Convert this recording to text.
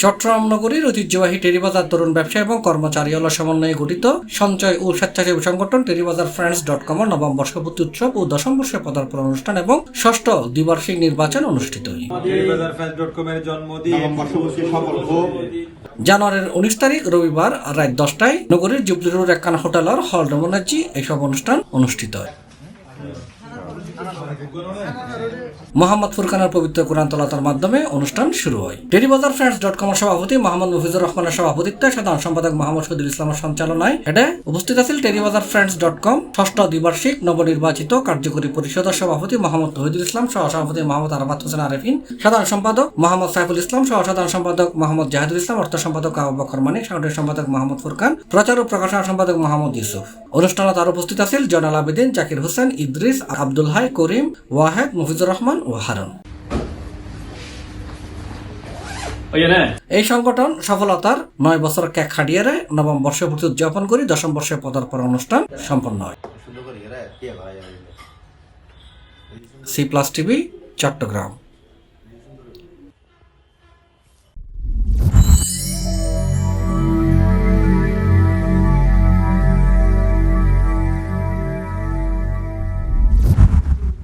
চট্টগ্রাম নগরীর ঐতিহ্যবাহী টেরিবাজার তরুণ ব্যবসা এবং কর্মচারীওয়ালা সমন্বয়ে গঠিত সঞ্চয় ও স্বেচ্ছাসেবী সংগঠন টেরিবাজার ফ্রেন্ডস.com এর নবম বর্ষপূর্তি উৎসব ও দশম বর্ষে পদার্পণ অনুষ্ঠান এবং ষষ্ঠ দ্বিবার্ষিক নির্বাচন অনুষ্ঠিত হয়। জানুয়ারির 19 তারিখ রবিবার রাত 10টায় নগরীর জুবলি রোড একখানা হোটেলের হল রমনাজি এইসব অনুষ্ঠান অনুষ্ঠিত হয়। মোহাম্মদ ফুরকানের পবিত্র কোরআন তেলাওয়াতের মাধ্যমে অনুষ্ঠান শুরু হয়। টেরিবাজার ফ্রেন্ডস.com এর সভাপতি মোহাম্মদ মুফিজুর রহমানের সভাপতিত্বে সাধারণ সম্পাদক মোহাম্মদ শহীদুল ইসলামের সঞ্চালনায় এটা উপস্থিত আছেন টেরিবাজার ফ্রেন্ডস.com ষষ্ঠ দ্বিবার্ষিক নবনির্বাচিত কার্যকরী পরিষদের সভাপতি মোহাম্মদ তহিদুল ইসলাম, সহসভাপতি মোহাম্মদ আরাফাত হোসেন আরেফিন, সাধারণ সম্পাদক মোহাম্মদ সাইফুল ইসলাম, সহ সাধারণ সম্পাদক মোহাম্মদ জাহিদুল ইসলাম, অর্থ সম্পাদক আবু বকর মানিক, সাংগঠনিক সম্পাদক মোহাম্মদ ফুরকান, প্রচার ও প্রকাশনা সম্পাদক মোহাম্মদ ইউসুফ। অনুষ্ঠানে আরো উপস্থিত আছেন জয়নাল আবেদিন, জাকির হোসেন, ইদ্রিস, আব্দুল হাই, করিম, ওয়াহেদ, মুফিজুর রহমান ও হারুন। এই সংগঠন সফলতার 9 বছর কেক খাটিয়ে নবম বর্ষপূর্তি উদযাপন করে দশম বর্ষে পদার্পণ অনুষ্ঠান সম্পন্ন হয়। C+ TV, Chittagong.